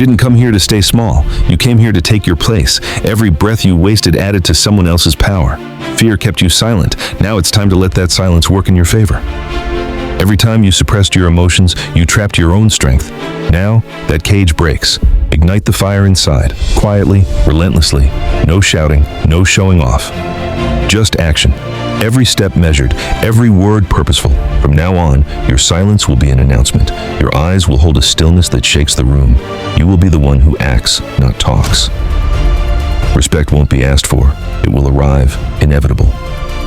didn't come here to stay small. You came here to take your place. Every breath you wasted added to someone else's power. Fear kept you silent. Now it's time to let that silence work in your favor. Every time you suppressed your emotions, you trapped your own strength. Now, that cage breaks. Ignite the fire inside, quietly, relentlessly. No shouting, no showing off. Just action. Every step measured, every word purposeful. From now on, your silence will be an announcement. Your eyes will hold a stillness that shakes the room. You will be the one who acts, not talks. Respect won't be asked for. It will arrive, inevitable.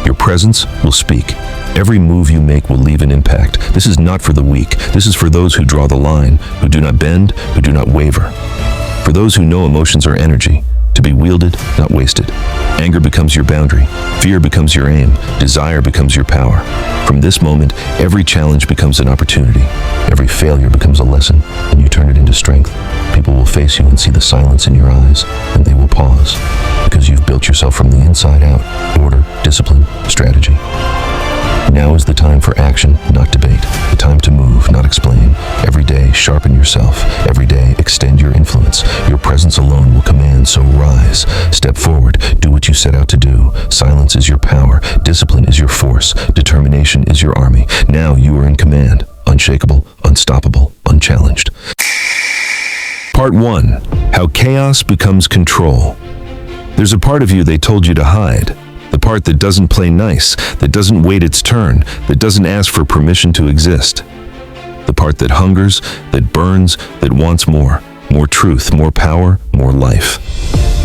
Your presence will speak. Every move you make will leave an impact. This is not for the weak. This is for those who draw the line, who do not bend, who do not waver. For those who know emotions are energy, to be wielded, not wasted. Anger becomes your boundary. Fear becomes your aim. Desire becomes your power. From this moment, every challenge becomes an opportunity. Every failure becomes a lesson, and you turn it into strength. People will face you and see the silence in your eyes, and they will pause, because you've built yourself from the inside out. Order, discipline, strategy. Now is the time for action, not debate. The time to move, not explain. Every day, sharpen yourself. Every day, extend your influence. Your presence alone will command, so rise. Step forward. Do what you set out to do. Silence is your power. Discipline is your force. Determination is your army. Now you are in command. Unshakable, unstoppable, unchallenged. Part 1. How chaos becomes control. There's a part of you they told you to hide. The part that doesn't play nice, that doesn't wait its turn, that doesn't ask for permission to exist. The part that hungers, that burns, that wants more. More truth, more power, more life.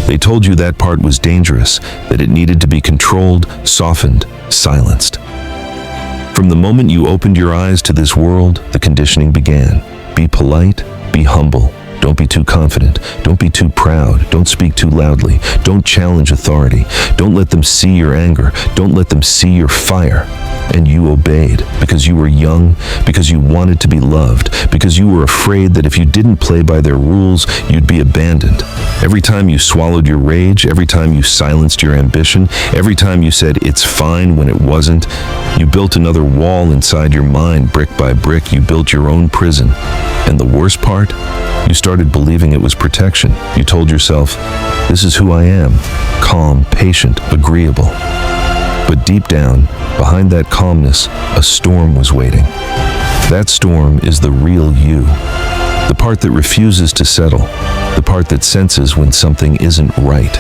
They told you that part was dangerous, that it needed to be controlled, softened, silenced. From the moment you opened your eyes to this world, the conditioning began. Be polite, be humble. Don't be too confident. Don't be too proud. Don't speak too loudly. Don't challenge authority. Don't let them see your anger. Don't let them see your fire. And you obeyed because you were young, because you wanted to be loved, because you were afraid that if you didn't play by their rules, you'd be abandoned. Every time you swallowed your rage, every time you silenced your ambition, every time you said it's fine when it wasn't, you built another wall inside your mind. Brick by brick, you built your own prison. And the worst part? You started believing it was protection. You told yourself, this is who I am, calm, patient, agreeable. But deep down, behind that calmness, a storm was waiting. That storm is the real you. The part that refuses to settle. The part that senses when something isn't right.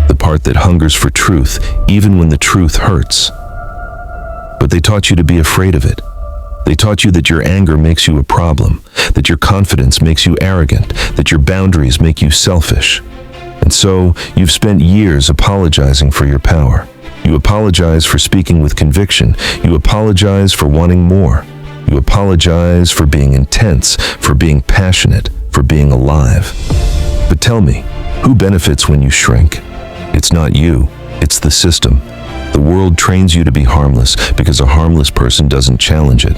The part that hungers for truth, even when the truth hurts. But they taught you to be afraid of it. They taught you that your anger makes you a problem, that your confidence makes you arrogant, that your boundaries make you selfish. And so, you've spent years apologizing for your power. You apologize for speaking with conviction. You apologize for wanting more. You apologize for being intense, for being passionate, for being alive. But tell me, who benefits when you shrink? It's not you, it's the system. The world trains you to be harmless because a harmless person doesn't challenge it.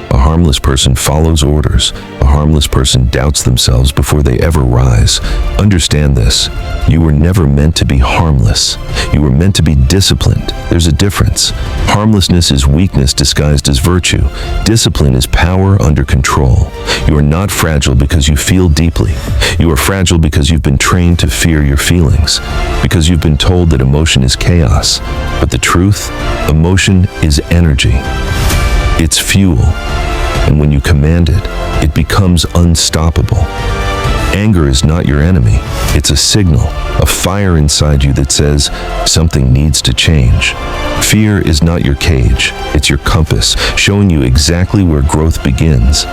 A harmless person follows orders. A harmless person doubts themselves before they ever rise. Understand this. You were never meant to be harmless. You were meant to be disciplined. There's a difference. Harmlessness is weakness disguised as virtue. Discipline is power under control. You are not fragile because you feel deeply. You are fragile because you've been trained to fear your feelings. Because you've been told that emotion is chaos. But the truth, emotion is energy. It's fuel. And when you command it, it becomes unstoppable. Anger is not your enemy. It's a signal, a fire inside you that says something needs to change. Fear is not your cage. It's your compass, showing you exactly where growth begins.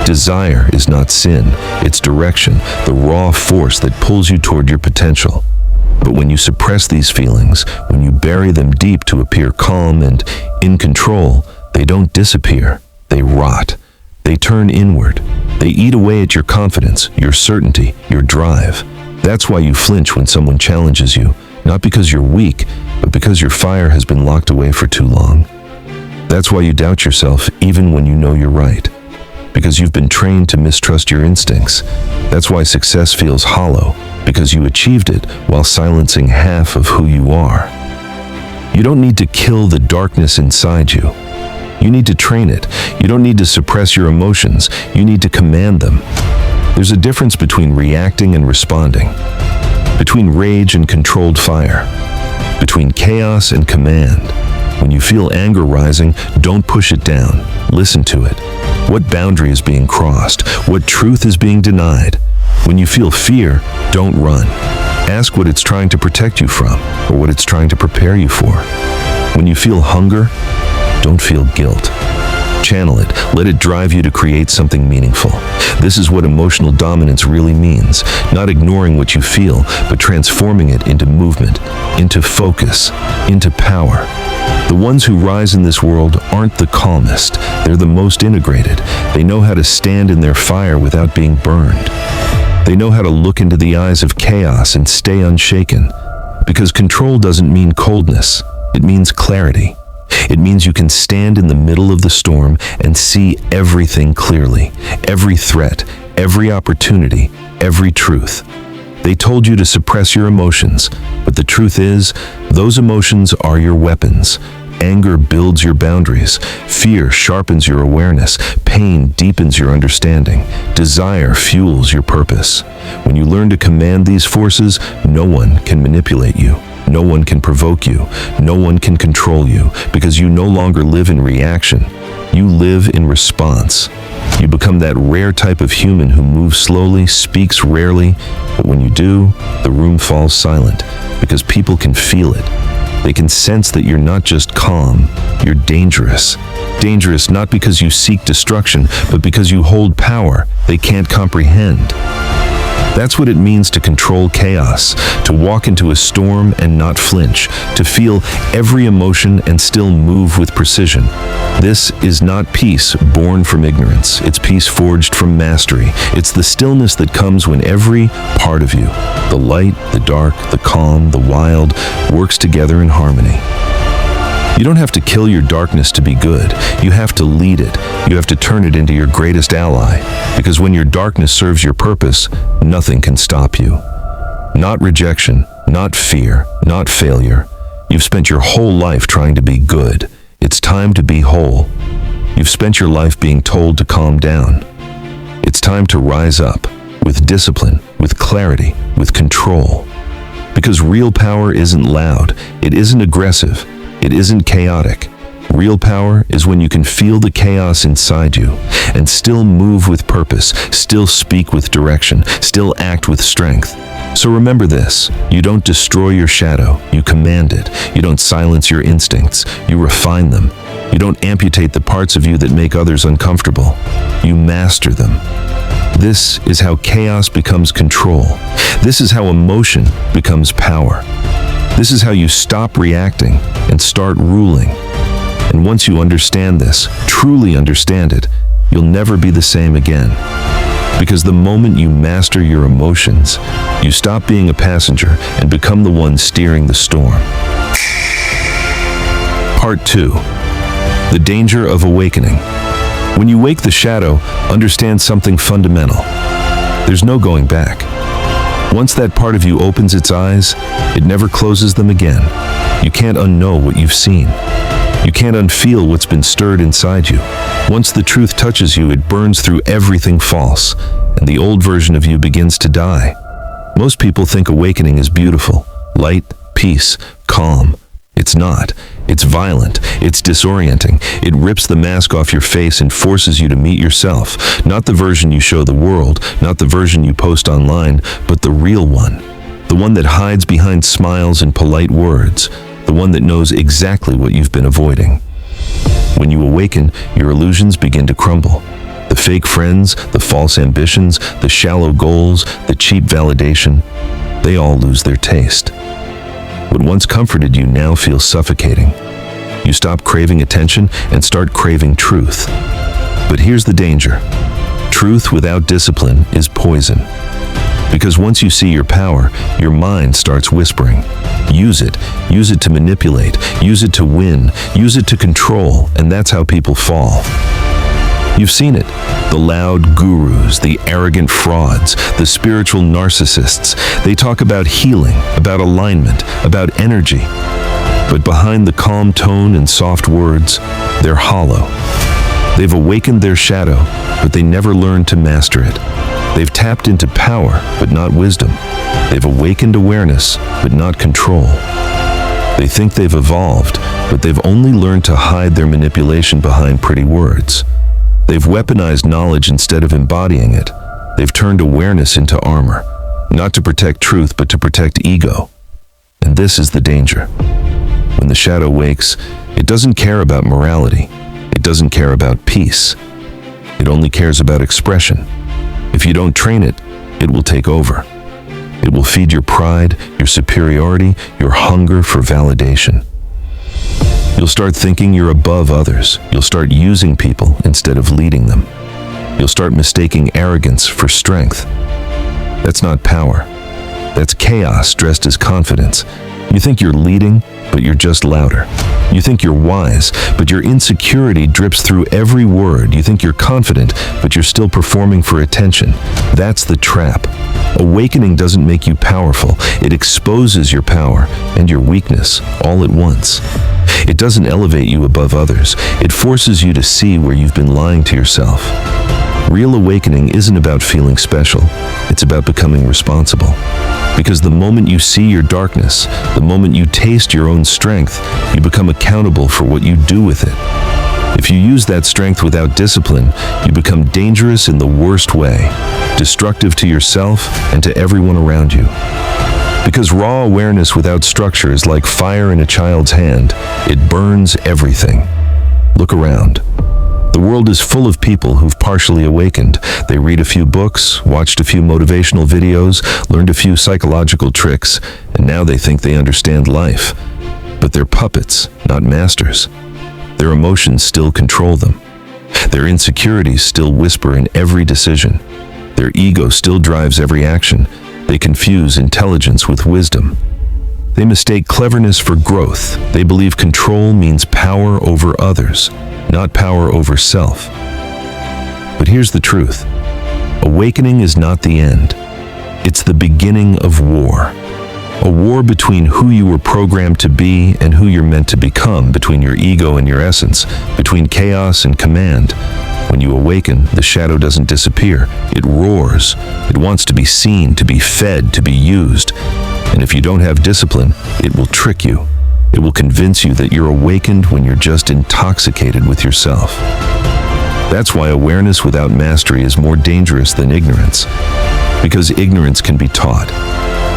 Desire is not sin. It's direction, the raw force that pulls you toward your potential. But when you suppress these feelings, when you bury them deep to appear calm and in control, they don't disappear. They rot. They turn inward. They eat away at your confidence, your certainty, your drive. That's why you flinch when someone challenges you, not because you're weak, but because your fire has been locked away for too long. That's why you doubt yourself even when you know you're right, because you've been trained to mistrust your instincts. That's why success feels hollow, because you achieved it while silencing half of who you are. You don't need to kill the darkness inside you. You need to train it. You don't need to suppress your emotions. You need to command them. There's a difference between reacting and responding, between rage and controlled fire, between chaos and command. When you feel anger rising, don't push it down. Listen to it. What boundary is being crossed? What truth is being denied? When you feel fear, don't run. Ask what it's trying to protect you from, or what it's trying to prepare you for. When you feel hunger, don't feel guilt. Channel it. Let it drive you to create something meaningful. This is what emotional dominance really means. Not ignoring what you feel, but transforming it into movement, into focus, into power. The ones who rise in this world aren't the calmest. They're the most integrated. They know how to stand in their fire without being burned. They know how to look into the eyes of chaos and stay unshaken. Because control doesn't mean coldness. It means clarity. It means you can stand in the middle of the storm and see everything clearly, every threat, every opportunity, every truth. They told you to suppress your emotions, but the truth is, those emotions are your weapons. Anger builds your boundaries. Fear sharpens your awareness. Pain deepens your understanding. Desire fuels your purpose. When you learn to command these forces, no one can manipulate you. No one can provoke you. No one can control you, because you no longer live in reaction. You live in response. You become that rare type of human who moves slowly, speaks rarely, but when you do, the room falls silent, because people can feel it. They can sense that you're not just calm, you're dangerous. Dangerous not because you seek destruction, but because you hold power they can't comprehend. That's what it means to control chaos, to walk into a storm and not flinch, to feel every emotion and still move with precision. This is not peace born from ignorance. It's peace forged from mastery. It's the stillness that comes when every part of you, the light, the dark, the calm, the wild, works together in harmony. You don't have to kill your darkness to be good. You have to lead it. You have to turn it into your greatest ally. Because when your darkness serves your purpose, nothing can stop you. Not rejection, not fear, not failure. You've spent your whole life trying to be good. It's time to be whole. You've spent your life being told to calm down. It's time to rise up, with discipline, with clarity, with control. Because real power isn't loud, it isn't aggressive, it isn't chaotic. Real power is when you can feel the chaos inside you and still move with purpose, still speak with direction, still act with strength. So remember this, you don't destroy your shadow, you command it. You don't silence your instincts, you refine them. You don't amputate the parts of you that make others uncomfortable, you master them. This is how chaos becomes control. This is how emotion becomes power. This is how you stop reacting and start ruling. And once you understand this, truly understand it, you'll never be the same again. Because the moment you master your emotions, you stop being a passenger and become the one steering the storm. Part 2. The danger of awakening. When you wake the shadow, understand something fundamental. There's no going back. Once that part of you opens its eyes, it never closes them again. You can't unknow what you've seen. You can't unfeel what's been stirred inside you. Once the truth touches you, it burns through everything false, and the old version of you begins to die. Most people think awakening is beautiful, light, peace, calm. It's not. It's violent. It's disorienting. It rips the mask off your face and forces you to meet yourself. Not the version you show the world, not the version you post online, but the real one. The one that hides behind smiles and polite words. The one that knows exactly what you've been avoiding. When you awaken, your illusions begin to crumble. The fake friends, the false ambitions, the shallow goals, the cheap validation, they all lose their taste. What once comforted you now feels suffocating. You stop craving attention and start craving truth. But here's the danger. Truth without discipline is poison. Because once you see your power, your mind starts whispering. Use it to manipulate, use it to win, use it to control, and that's how people fall. You've seen it. The loud gurus, the arrogant frauds, the spiritual narcissists. They talk about healing, about alignment, about energy. But behind the calm tone and soft words, they're hollow. They've awakened their shadow, but they never learned to master it. They've tapped into power, but not wisdom. They've awakened awareness, but not control. They think they've evolved, but they've only learned to hide their manipulation behind pretty words. They've weaponized knowledge instead of embodying it. They've turned awareness into armor, not to protect truth, but to protect ego. And this is the danger. When the shadow wakes, it doesn't care about morality. It doesn't care about peace. It only cares about expression. If you don't train it, it will take over. It will feed your pride, your superiority, your hunger for validation. You'll start thinking you're above others. You'll start using people instead of leading them. You'll start mistaking arrogance for strength. That's not power. That's chaos dressed as confidence. You think you're leading, but you're just louder. You think you're wise, but your insecurity drips through every word. You think you're confident, but you're still performing for attention. That's the trap. Awakening doesn't make you powerful. It exposes your power and your weakness all at once. It doesn't elevate you above others. It forces you to see where you've been lying to yourself. Real awakening isn't about feeling special. It's about becoming responsible. Because the moment you see your darkness, the moment you taste your own strength, you become accountable for what you do with it. If you use that strength without discipline, you become dangerous in the worst way, destructive to yourself and to everyone around you. Because raw awareness without structure is like fire in a child's hand. It burns everything. Look around. The world is full of people who've partially awakened. They read a few books, watched a few motivational videos, learned a few psychological tricks, and now they think they understand life. But they're puppets, not masters. Their emotions still control them. Their insecurities still whisper in every decision. Their ego still drives every action. They confuse intelligence with wisdom. They mistake cleverness for growth. They believe control means power over others, not power over self. But here's the truth. Awakening is not the end. It's the beginning of war. A war between who you were programmed to be and who you're meant to become, between your ego and your essence, between chaos and command. When you awaken, the shadow doesn't disappear. It roars. It wants to be seen, to be fed, to be used. And if you don't have discipline, it will trick you. It will convince you that you're awakened when you're just intoxicated with yourself. That's why awareness without mastery is more dangerous than ignorance. Because ignorance can be taught.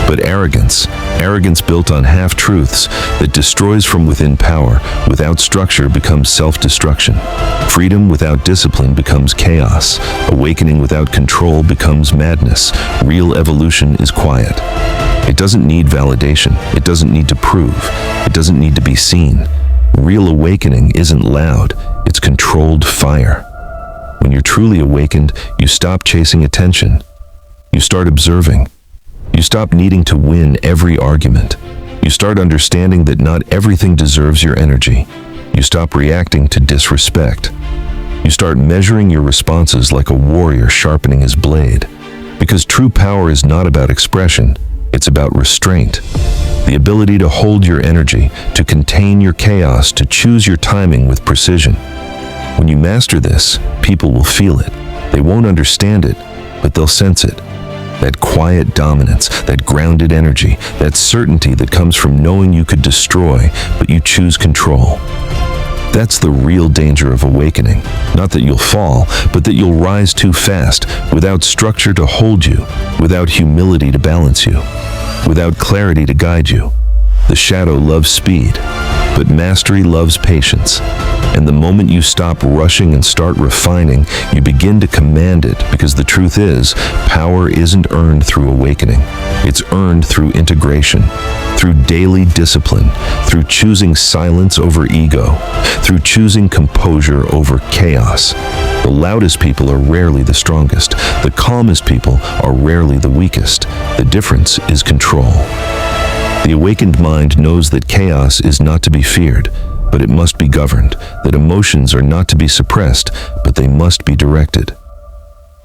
But arrogance built on half-truths that destroys from within power, without structure becomes self-destruction. Freedom without discipline becomes chaos. Awakening without control becomes madness. Real evolution is quiet. It doesn't need validation. It doesn't need to prove. It doesn't need to be seen. Real awakening isn't loud. It's controlled fire. When you're truly awakened, you stop chasing attention. You start observing. You stop needing to win every argument. You start understanding that not everything deserves your energy. You stop reacting to disrespect. You start measuring your responses like a warrior sharpening his blade. Because true power is not about expression. It's about restraint. The ability to hold your energy, to contain your chaos, to choose your timing with precision. When you master this, people will feel it. They won't understand it, but they'll sense it. That quiet dominance, that grounded energy, that certainty that comes from knowing you could destroy, but you choose control. That's the real danger of awakening. Not that you'll fall, but that you'll rise too fast, without structure to hold you, without humility to balance you, without clarity to guide you. The shadow loves speed, but mastery loves patience. And the moment you stop rushing and start refining, you begin to command it, because the truth is, power isn't earned through awakening. It's earned through integration, through daily discipline, through choosing silence over ego, through choosing composure over chaos. The loudest people are rarely the strongest. The calmest people are rarely the weakest. The difference is control. The awakened mind knows that chaos is not to be feared, but it must be governed, that emotions are not to be suppressed, but they must be directed.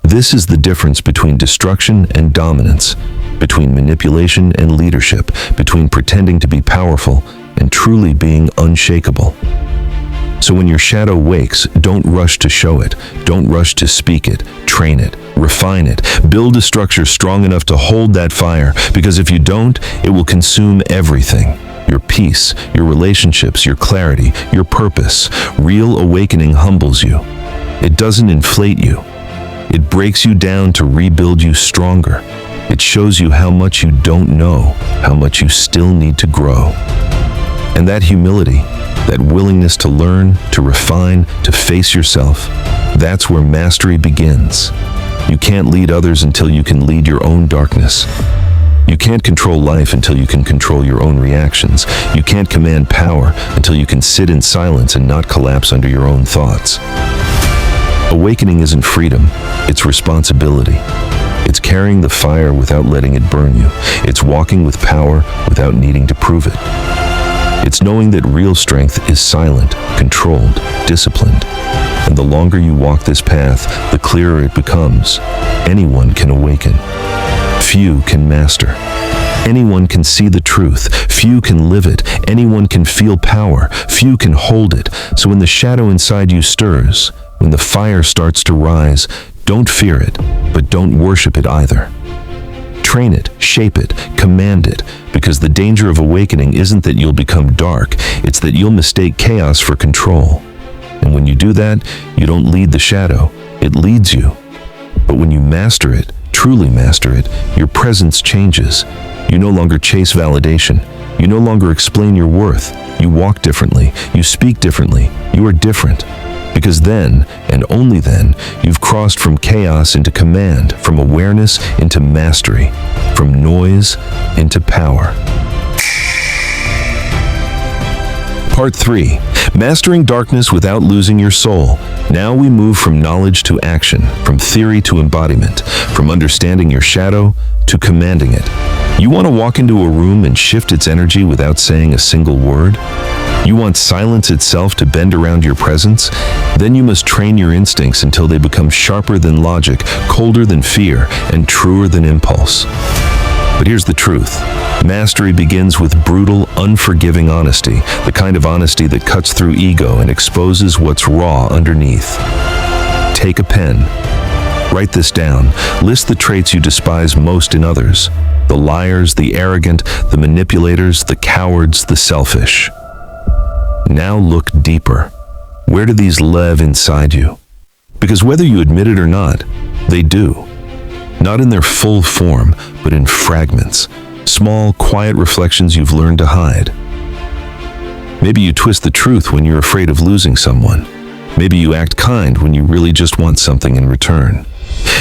This is the difference between destruction and dominance, between manipulation and leadership, between pretending to be powerful and truly being unshakable. So when your shadow wakes, don't rush to show it. Don't rush to speak it. Train it. Refine it. Build a structure strong enough to hold that fire, because if you don't, it will consume everything. Your peace, your relationships, your clarity, your purpose. Real awakening humbles you. It doesn't inflate you. It breaks you down to rebuild you stronger. It shows you how much you don't know, how much you still need to grow. And that humility, that willingness to learn, to refine, to face yourself, that's where mastery begins. You can't lead others until you can lead your own darkness. You can't control life until you can control your own reactions. You can't command power until you can sit in silence and not collapse under your own thoughts. Awakening isn't freedom, it's responsibility. It's carrying the fire without letting it burn you. It's walking with power without needing to prove it. It's knowing that real strength is silent, controlled, disciplined. And the longer you walk this path, the clearer it becomes. Anyone can awaken. Few can master. Anyone can see the truth. Few can live it. Anyone can feel power. Few can hold it. So when the shadow inside you stirs, when the fire starts to rise, don't fear it, but don't worship it either. Train it, shape it, command it, because the danger of awakening isn't that you'll become dark, it's that you'll mistake chaos for control. And when you do that, you don't lead the shadow, it leads you. But when you master it, truly master it, your presence changes. You no longer chase validation. You no longer explain your worth. You walk differently. You speak differently. You are different. Because then, and only then, you've crossed from chaos into command, from awareness into mastery, from noise into power. Part 3. Mastering darkness without losing your soul. Now we move from knowledge to action, from theory to embodiment, from understanding your shadow to commanding it. You want to walk into a room and shift its energy without saying a single word? You want silence itself to bend around your presence? Then you must train your instincts until they become sharper than logic, colder than fear, and truer than impulse. But here's the truth. Mastery begins with brutal, unforgiving honesty, the kind of honesty that cuts through ego and exposes what's raw underneath. Take a pen. Write this down. List the traits you despise most in others. The liars, the arrogant, the manipulators, the cowards, the selfish. Now look deeper. Where do these live inside you? Because whether you admit it or not, they do. Not in their full form, but in fragments. Small, quiet reflections you've learned to hide. Maybe you twist the truth when you're afraid of losing someone. Maybe you act kind when you really just want something in return.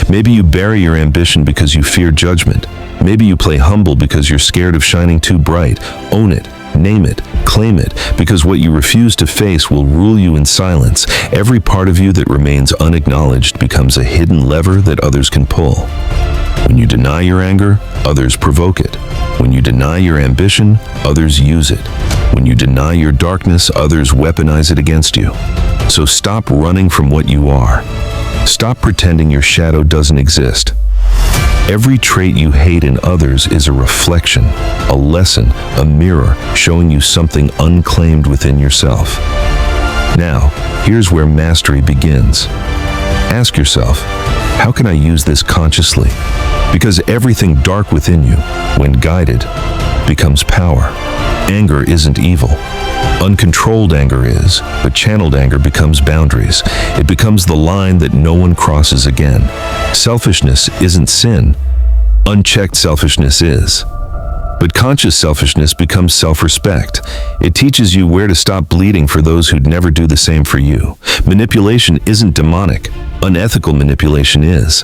Maybe you bury your ambition because you fear judgment. Maybe you play humble because you're scared of shining too bright. Own it, name it, claim it, because what you refuse to face will rule you in silence. Every part of you that remains unacknowledged becomes a hidden lever that others can pull. When you deny your anger, others provoke it. When you deny your ambition, others use it. When you deny your darkness, others weaponize it against you. So stop running from what you are. Stop pretending your shadow doesn't exist. Every trait you hate in others is a reflection, a lesson, a mirror showing you something unclaimed within yourself. Now, here's where mastery begins. Ask yourself, how can I use this consciously? Because everything dark within you, when guided, becomes power. Anger isn't evil. Uncontrolled anger is, but channeled anger becomes boundaries. It becomes the line that no one crosses again. Selfishness isn't sin. Unchecked selfishness is. But conscious selfishness becomes self-respect. It teaches you where to stop bleeding for those who'd never do the same for you. Manipulation isn't demonic. Unethical manipulation is.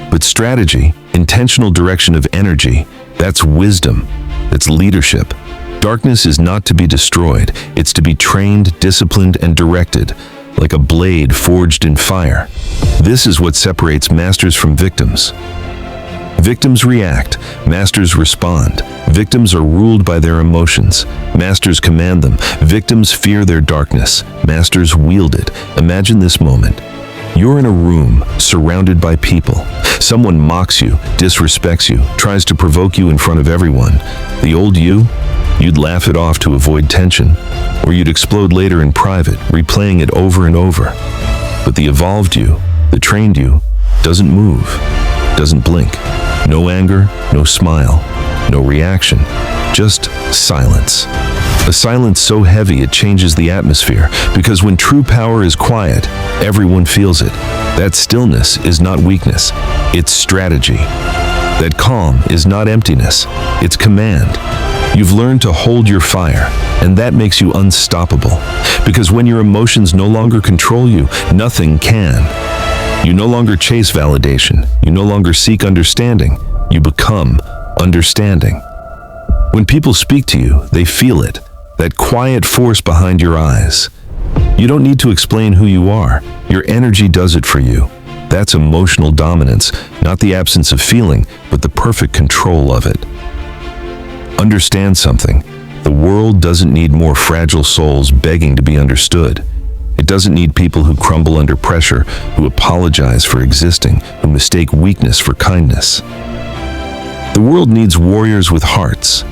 But strategy, intentional direction of energy, that's wisdom. That's leadership. Darkness is not to be destroyed. It's to be trained, disciplined, and directed, like a blade forged in fire. This is what separates masters from victims. Victims react, masters respond. Victims are ruled by their emotions. Masters command them. Victims fear their darkness. Masters wield it. Imagine this moment. You're in a room, surrounded by people. Someone mocks you, disrespects you, tries to provoke you in front of everyone. The old you? You'd laugh it off to avoid tension. or you'd explode later in private, replaying it over and over. But the evolved you, the trained you, doesn't move, doesn't blink. No anger, no smile, no reaction, just silence. A silence so heavy it changes the atmosphere, because when true power is quiet, everyone feels it. That stillness is not weakness, it's strategy. That calm is not emptiness, it's command. You've learned to hold your fire, and that makes you unstoppable. Because when your emotions no longer control you, nothing can. You no longer chase validation, you no longer seek understanding, you become understanding. When people speak to you, they feel it, that quiet force behind your eyes. You don't need to explain who you are, your energy does it for you. That's emotional dominance, not the absence of feeling, but the perfect control of it. Understand something. The world doesn't need more fragile souls begging to be understood. It doesn't need people who crumble under pressure, who apologize for existing, who mistake weakness for kindness. The world needs warriors with hearts,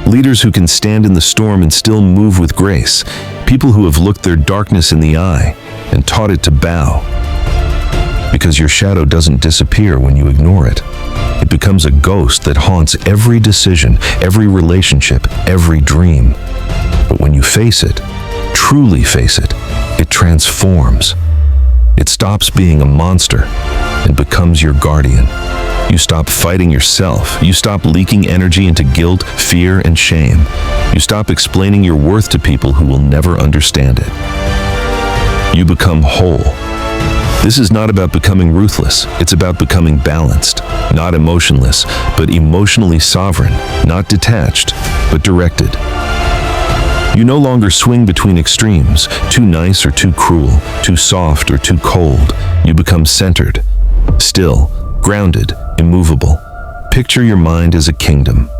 leaders who can stand in the storm and still move with grace, people who have looked their darkness in the eye and taught it to bow. Because your shadow doesn't disappear when you ignore it. It becomes a ghost that haunts every decision, every relationship, every dream. But when you face it, truly face it, it transforms. It stops being a monster and becomes your guardian. You stop fighting yourself. You stop leaking energy into guilt, fear, and shame. You stop explaining your worth to people who will never understand it. You become whole. This is not about becoming ruthless. It's about becoming balanced, not emotionless, but emotionally sovereign, not detached, but directed. You no longer swing between extremes, too nice or too cruel, too soft or too cold. You become centered, still, grounded, immovable. Picture your mind as a kingdom.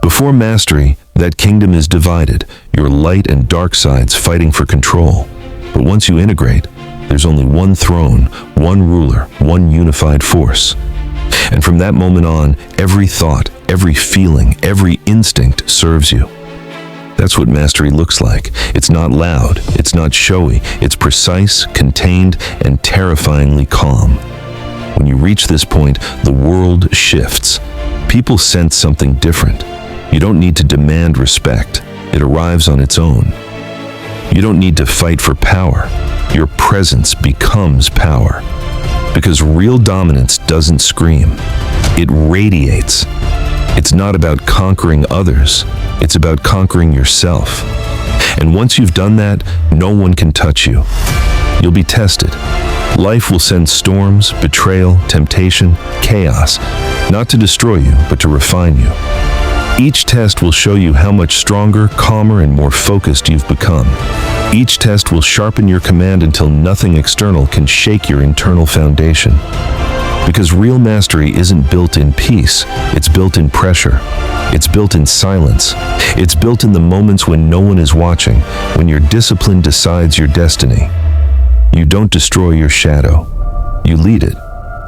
Before mastery, that kingdom is divided, your light and dark sides fighting for control. But once you integrate, there's only one throne, one ruler, one unified force. And from that moment on, every thought, every feeling, every instinct serves you. That's what mastery looks like. It's not loud, it's not showy, it's precise, contained, and terrifyingly calm. When you reach this point, the world shifts. People sense something different. You don't need to demand respect. It arrives on its own. You don't need to fight for power. Your presence becomes power. Because real dominance doesn't scream. It radiates. It's not about conquering others. It's about conquering yourself. And once you've done that, no one can touch you. You'll be tested. Life will send storms, betrayal, temptation, chaos, not to destroy you, but to refine you. Each test will show you how much stronger, calmer, and more focused you've become. Each test will sharpen your command until nothing external can shake your internal foundation. Because real mastery isn't built in peace, it's built in pressure. It's built in silence. It's built in the moments when no one is watching, when your discipline decides your destiny. You don't destroy your shadow. You lead it.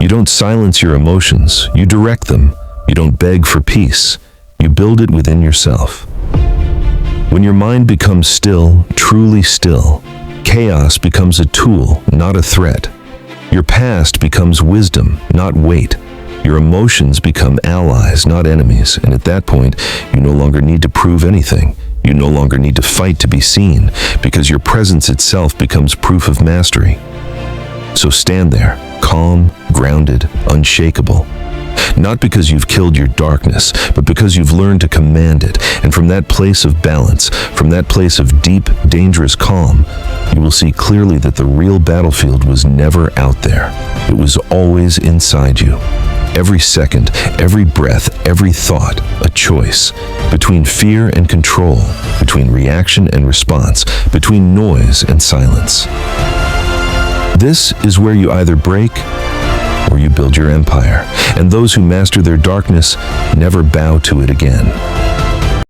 You don't silence your emotions. You direct them. You don't beg for peace. You build it within yourself. When your mind becomes still, truly still, chaos becomes a tool, not a threat. Your past becomes wisdom, not weight. Your emotions become allies, not enemies, and at that point, you no longer need to prove anything. You no longer need to fight to be seen, because your presence itself becomes proof of mastery. So stand there, calm, grounded, unshakable. Not because you've killed your darkness, but because you've learned to command it. And from that place of balance, from that place of deep, dangerous calm, you will see clearly that the real battlefield was never out there. It was always inside you. Every second, every breath, every thought, a choice. Between fear and control, between reaction and response, between noise and silence. This is where you either break or you build your empire, and those who master their darkness never bow to it again.